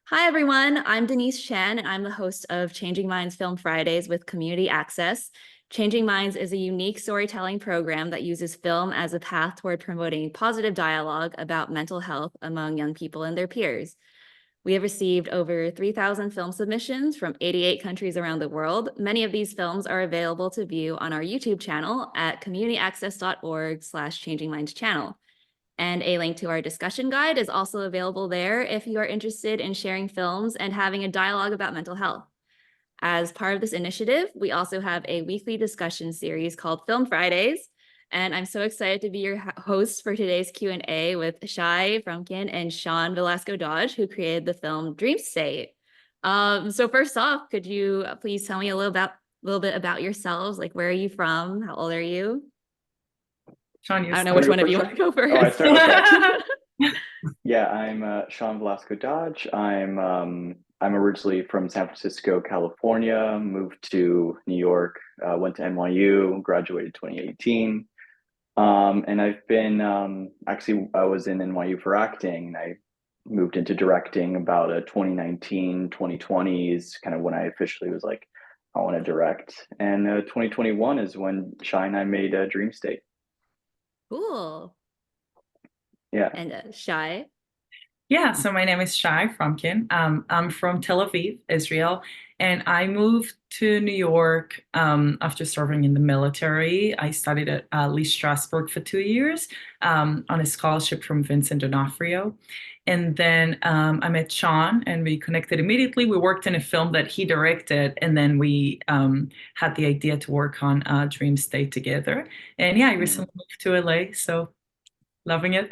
Hi, everyone. I'm Denise Shen, and I'm the host of Changing Minds Film Fridays with Community Access. Changing Minds is a unique storytelling program that uses film as a path toward promoting positive dialogue about mental health among young people and their peers. We have received over 3,000 film submissions from 88 countries around the world. Many of these films are available to view on our YouTube channel at communityaccess.org/changingminds channel. And a link to our discussion guide is also available there if you are interested in sharing films and having a dialogue about mental health. As part of this initiative, we also have a weekly discussion series called Film Fridays, and I'm so excited to be your host for today's Q&A with Shai Frumkin and Sean Velasco Dodge, who created the film Dream State. So first off, could you please tell me a little bit about yourselves? Like, where are you from? How old are you? Sean, you I don't know start. which one of you want to go Oh, I first. start. Okay. Yeah, I'm Sean Velasco Dodge. I'm originally from San Francisco, California. Moved to New York. Went to NYU. Graduated 2018. And I've been actually I was in NYU for acting. And I moved into directing about 2019, 2020 is kind of when I officially was like, I want to direct. And 2021 is when Shai and I made Dream State. Cool. Yeah. And Shai. Yeah, so my name is Shai Frumkin. I'm from Tel Aviv, Israel, and I moved to New York after serving in the military. I studied at Lee Strasberg for 2 years on a scholarship from Vincent D'Onofrio. And then I met Sean and we connected immediately. We worked in a film that he directed, and then we had the idea to work on Dream State together. And yeah, I Mm. recently moved to LA, so loving it.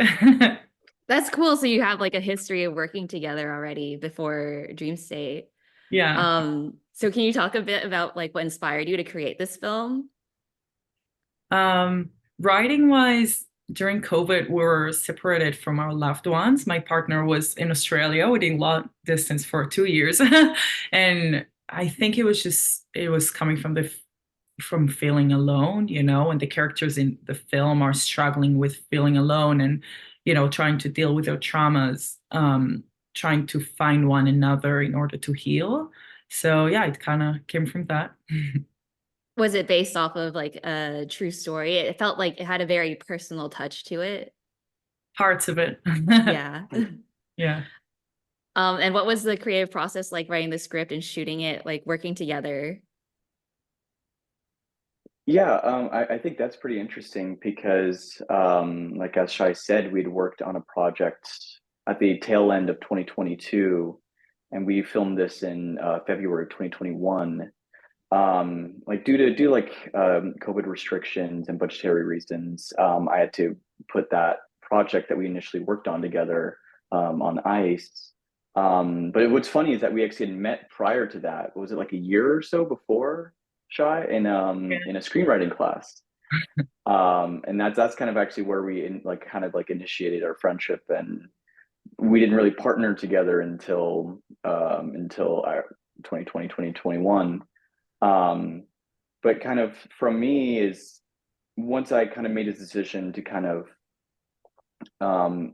That's cool. So you have like a history of working together already before Dream State. Yeah. So can you talk a bit about like what inspired you to create this film? Um, Writing wise, during COVID, we were separated from our loved ones. My partner was in Australia. We did long distance for 2 years. And I think it was coming from from feeling alone, and the characters in the film are struggling with feeling alone and, trying to deal with their traumas, trying to find one another in order to heal. So yeah, it kind of came from that. Was it based off of like a true story? It felt like it had a very personal touch to it. Parts of it. Yeah. Yeah. And what was the creative process like writing the script and shooting it, like working together? Yeah, I think that's pretty interesting because, like as Shai said, we'd worked on a project at the tail end of 2022, and we filmed this in February of 2021. Like due to COVID restrictions and budgetary reasons, I had to put that project that we initially worked on together on ice. But what's funny is that we actually had met prior to that. Was it like a year or so before, Shy, in a screenwriting class? And that's kind of actually where we kind of like initiated our friendship, and we didn't really partner together until 2020 2021. But kind of from me is once I kind of made a decision to kind of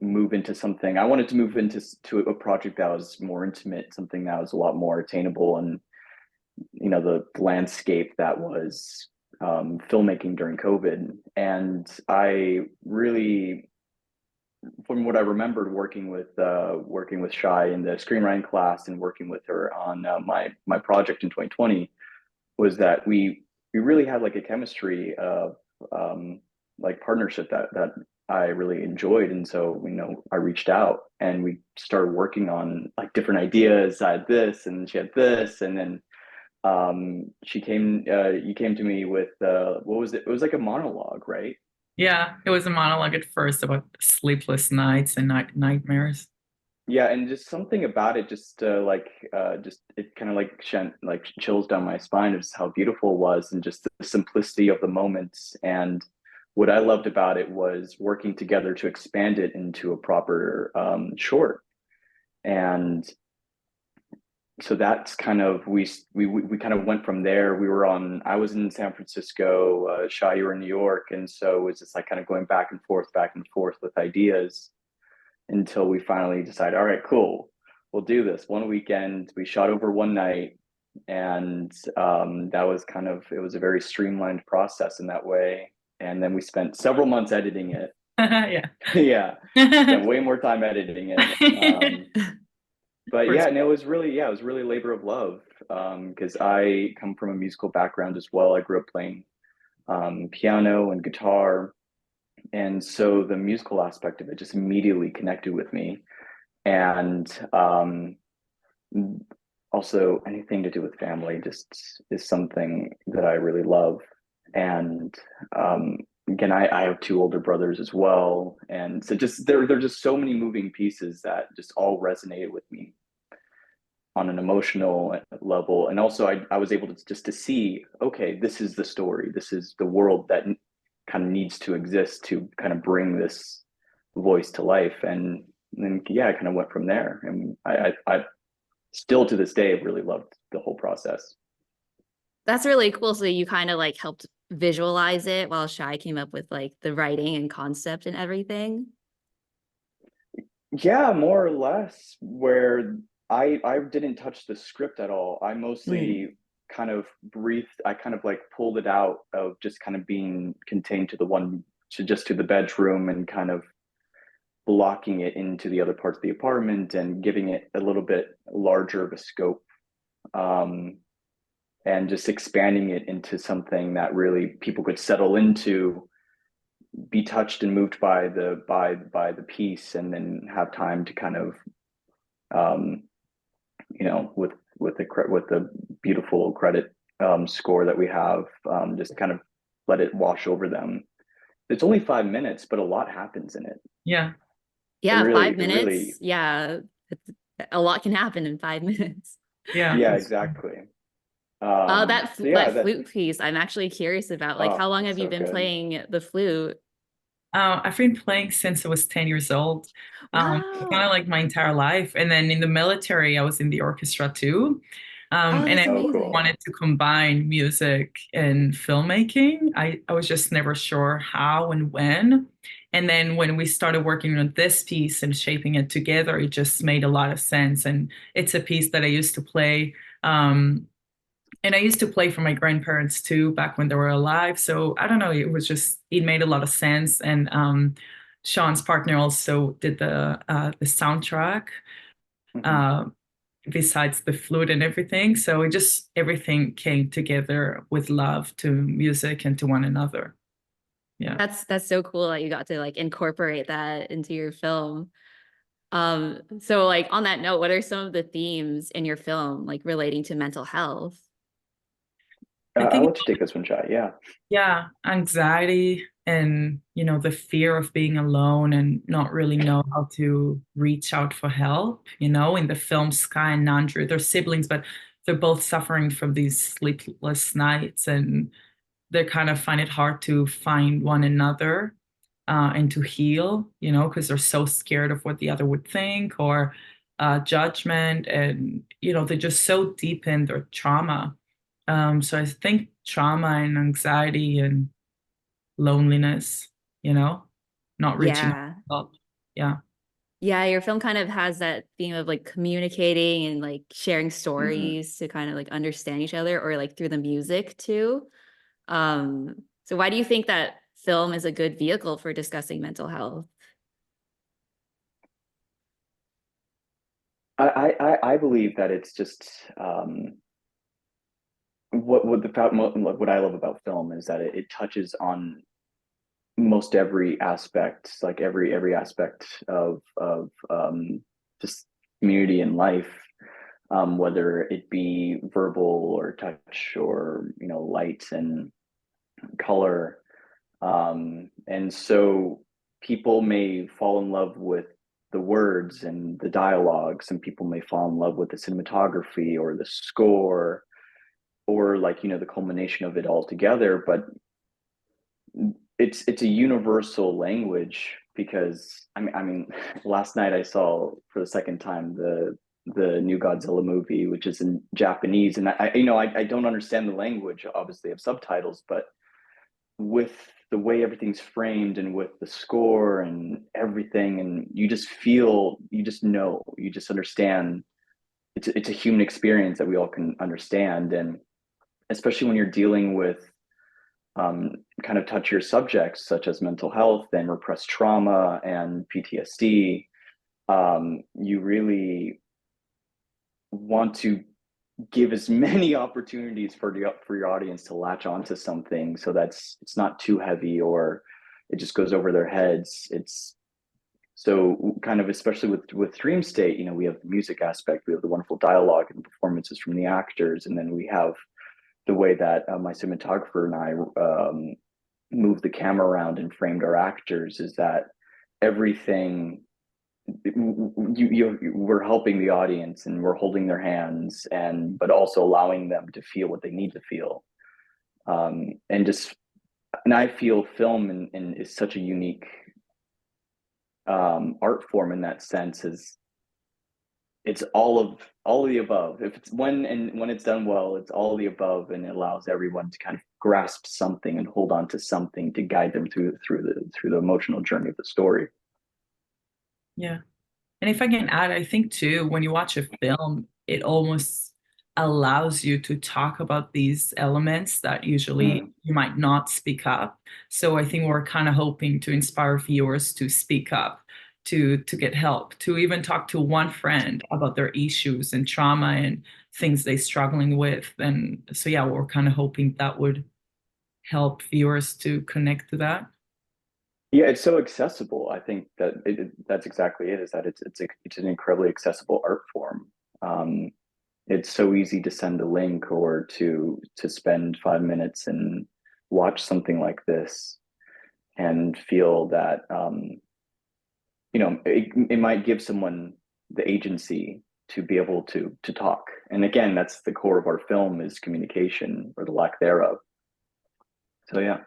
move into something, I wanted to move into to a project that was more intimate, something that was a lot more attainable, and the landscape that was filmmaking during COVID. And I really, from what I remembered working with Shai in the screenwriting class and working with her on my project in 2020, was that we really had like a chemistry of like partnership that I really enjoyed. And so, I reached out and we started working on like different ideas. I had this and she had this. And then you came to me with, what was it? It was like a monologue, right? Yeah, it was a monologue at first about sleepless nights and nightmares. Yeah. And just something about it, just it kind of like chills down my spine of just how beautiful it was and just the simplicity of the moments. And what I loved about it was working together to expand it into a proper short. And so that's kind of we kind of went from there. I was in San Francisco, Shai, you were in New York, and so it was just like kind of going back and forth with ideas until we finally decided, all right, cool, we'll do this one weekend. We shot over one night, and that was kind of, it was a very streamlined process in that way. And then we spent several months editing it. Yeah. Yeah, spent way more time editing it. But yeah, and it was really, yeah, it was really labor of love, because I come from a musical background as well. I grew up playing piano and guitar, and so the musical aspect of it just immediately connected with me. And also anything to do with family just is something that I really love. And again, I have two older brothers as well, and so just there are just so many moving pieces that just all resonated with me on an emotional level. And also I was able to just to see, okay, this is the story, this is the world that kind of needs to exist to kind of bring this voice to life. And then yeah, I kind of went from there. And I still to this day have really loved the whole process. That's really cool. So you kind of like helped visualize it while Shai came up with like the writing and concept and everything. Yeah, more or less, where I didn't touch the script at all. I mostly kind of breathed, I kind of like pulled it out of just kind of being contained to the one, to just to the bedroom, and kind of blocking it into the other parts of the apartment and giving it a little bit larger of a scope. And just expanding it into something that really people could settle into, be touched and moved by the piece, and then have time to kind of you know, with the beautiful credit score that we have, just kind of let it wash over them. It's only 5 minutes, but a lot happens in it. Yeah. Yeah, Really, 5 minutes. really, Yeah, a lot can happen in 5 minutes. Yeah. yeah, exactly. So yeah, that that, flute piece, I'm actually curious about. Like, how oh, long it's have you so been good. playing the flute? I've been playing since I was 10 years old, kind Wow. of like my entire life. And then in the military, I was in the orchestra too. Oh, And that's I Oh, amazing. cool. wanted to combine music and filmmaking. I was just never sure how and when. And then when we started working on this piece and shaping it together, it just made a lot of sense. And it's a piece that I used to play. And I used to play for my grandparents too back when they were alive. So I don't know, it made a lot of sense. And Sean's partner also did the soundtrack. Hmm. Uh, besides the flute and everything. So everything came together with love to music and to one another. Yeah. That's so cool that you got to like incorporate that into your film. So like on that note, what are some of the themes in your film like relating to mental health? I I'll think, let you take this one, Chai. Yeah. yeah, anxiety and, the fear of being alone and not really know how to reach out for help. In the film, Sky and Nandru, they're siblings, but they're both suffering from these sleepless nights, and they kind of find it hard to find one another and to heal, because they're so scared of what the other would think or judgment. And, they're just so deep in their trauma. So I think trauma and anxiety and loneliness, not reaching out Yeah. for help. Yeah. Yeah, your film kind of has that theme of like communicating and like sharing Hmm. stories to kind of like understand each other, or like through the music too. So why do you think that film is a good vehicle for discussing mental health? I believe that it's just what I love about film is that it touches on most every aspect, like every aspect of just community and life, whether it be verbal or touch or light and color. And so people may fall in love with the words and the dialogue. Some people may fall in love with the cinematography or the score, or like the culmination of it all together. But it's a universal language, because I mean last night I saw for the second time the new Godzilla movie, which is in Japanese, and I don't understand the language obviously of subtitles, but with the way everything's framed and with the score and everything, and you just feel, you just know, you just understand it's a human experience that we all can understand. And especially when you're dealing with kind of touchier subjects such as mental health and repressed trauma and PTSD, you really want to give as many opportunities for your audience to latch onto something, so that's it's not too heavy or it just goes over their heads. It's so kind of, especially with Dream State, you know, we have the music aspect, we have the wonderful dialogue and performances from the actors, and then we have the way that my cinematographer and I moved the camera around and framed our actors, is that everything, we're helping the audience and we're holding their hands, and but also allowing them to feel what they need to feel. And just, and I feel film and is such a unique art form in that sense, is it's all of the above. If it's when it's done well, it's all of the above, and it allows everyone to kind of grasp something and hold on to something to guide them through the emotional journey of the story. Yeah. And if I can add, I think too, when you watch a film, it almost allows you to talk about these elements that usually Mm. you might not speak up. So I think we're kind of hoping to inspire viewers to speak up, to get help, to even talk to one friend about their issues and trauma and things they're struggling with. And so yeah, we're kind of hoping that would help viewers to connect to that. Yeah, it's so accessible. I think that that's exactly it. Is that it's an incredibly accessible art form. Um, it's so easy to send a link or to spend 5 minutes and watch something like this and feel that you know, it might give someone the agency to be able to talk. And again, that's the core of our film, is communication or the lack thereof. So yeah.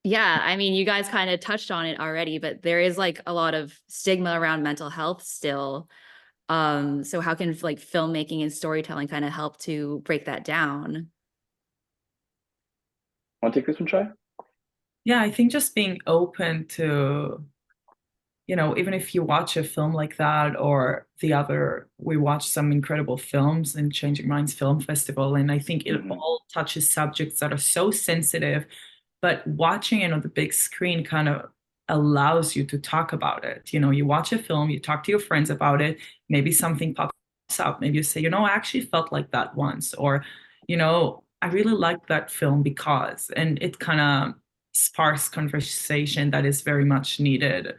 Yeah, I mean, you guys kind of touched on it already, but there is like a lot of stigma around mental health still. So how can like filmmaking and storytelling kind of help to break that down? Want to take this one, Shai? Yeah, I think just being open to, you know, even if you watch a film like that or the other, we watched some incredible films in Changing Minds Film Festival, and I think it Mm-hmm. all touches subjects that are so sensitive, but watching it on the big screen kind of allows you to talk about it. You know, you watch a film, you talk to your friends about it, maybe something pops up, maybe you say, you know, I actually felt like that once, or, you know, I really liked that film because, and it kind of sparks conversation that is very much needed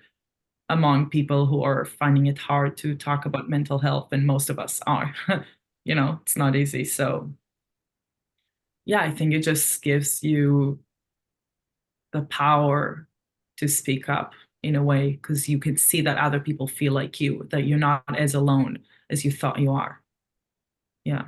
among people who are finding it hard to talk about mental health, and most of us are. You know, it's not easy. So yeah, I think it just gives you the power to speak up in a way, because you can see that other people feel like you, that you're not as alone as you thought you are. Yeah.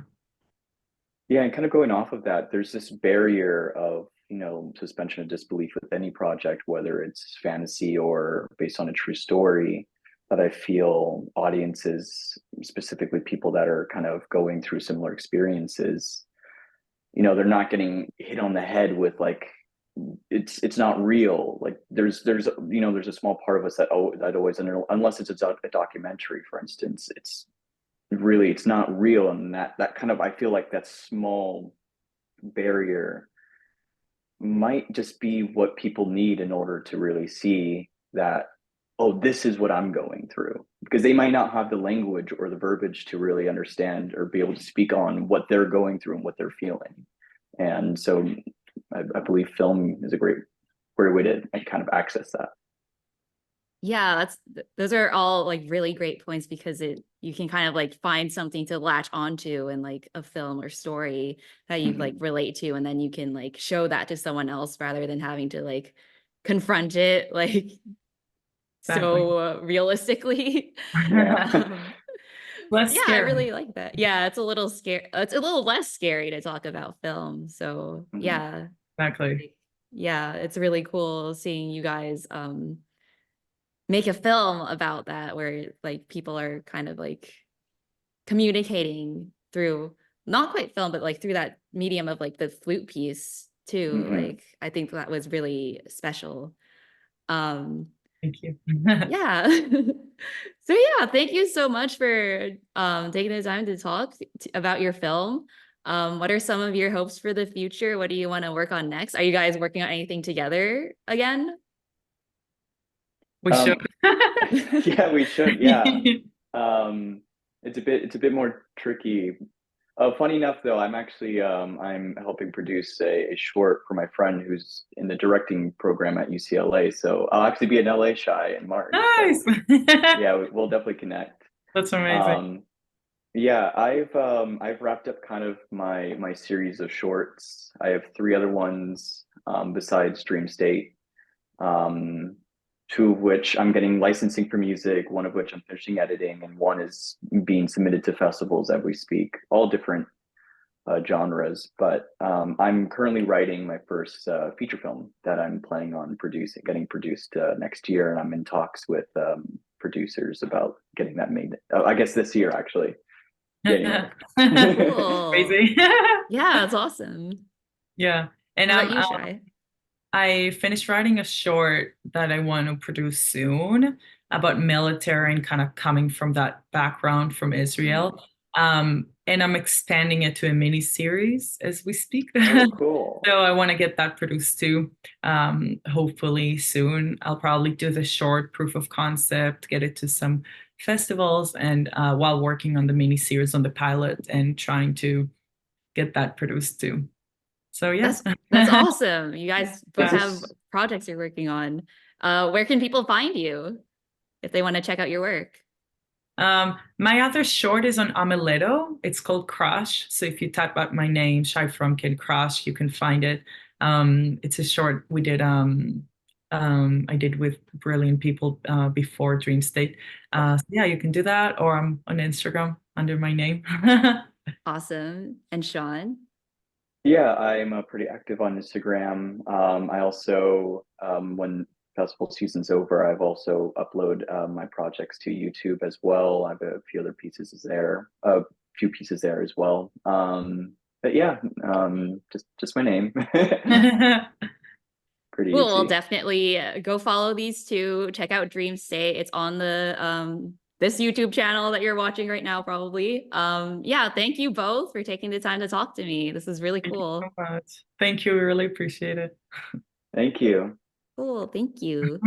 Yeah, and kind of going off of that, there's this barrier of, you know, suspension of disbelief with any project, whether it's fantasy or based on a true story, that I feel audiences, specifically people that are kind of going through similar experiences, you know, they're not getting hit on the head with like it's not real. Like there's you know, there's a small part of us that that always, unless it's a documentary, for instance, it's really, it's not real. And that kind of, I feel like that small barrier might just be what people need in order to really see that, oh, this is what I'm going through, because they might not have the language or the verbiage to really understand or be able to speak on what they're going through and what they're feeling. And so I believe film is a great way to kind of access that. Yeah, those are all like really great points, because you can kind of like find something to latch onto in like a film or story that you like Mm-hmm. relate to, and then you can like show that to someone else rather than having to like confront it like Exactly. so realistically. Yeah. um, Less yeah, I scary. really like that. Yeah, it's a little scary. It's a little less scary to talk about film. So Mm-hmm. yeah, Exactly. like, yeah, it's really cool seeing you guys make a film about that, where like people are kind of like communicating through not quite film, but like through that medium of like the flute piece too. Mhm. Like, I think that was really special. Um, Thank you. yeah. So yeah, thank you so much for taking the time to talk about your film. What are some of your hopes for the future? What do you want to work on next? Are you guys working on anything together again? We should. Yeah, we should. Yeah. It's a bit more tricky. Funny enough, though, I'm helping produce a short for my friend who's in the directing program at UCLA. So I'll actually be in LA Shy in March. So Nice. yeah, we'll definitely connect. That's amazing. Yeah, I've wrapped up kind of my series of shorts. I have three other ones besides Dream State. Um, two of which I'm getting licensing for music, one of which I'm finishing editing, and one is being submitted to festivals as we speak. All different genres, but I'm currently writing my first feature film that I'm planning on getting produced next year, and I'm in talks with producers about getting that made. I guess this year, actually. January. Cool. Crazy. Yeah, it's awesome. Yeah. And How about you, Shai? I finished writing a short that I want to produce soon about military and kind of coming from that background from Israel. And I'm expanding it to a mini series as we speak. Oh, cool. So I want to get that produced too. Hopefully soon. I'll probably do the short proof of concept, get it to some festivals, and while working on the mini series on the pilot and trying to get that produced too. So yeah. That's awesome. You guys both Is have this projects you're working on. Where can people find you if they want to check out your work? My other short is on Amuleto. It's called Crush. So if you type out my name, Shai Frumkin Crush, you can find it. It's a short we did. I did with brilliant people before Dream State. So yeah, you can do that, or I'm on Instagram under my name. Awesome. And Sean? Yeah, I'm pretty active on Instagram. I also, when festival season's over, I've also upload my projects to YouTube as well. I have a few pieces there as well. But yeah, just my name. Pretty Cool. Well, easy. definitely go follow these two. Check out Dream State. It's on the this YouTube channel that you're watching right now, probably. Yeah, thank you both for taking the time to talk to me. This is really Thank you so cool. much. Thank you. We really appreciate it. Thank you. Cool. Thank you.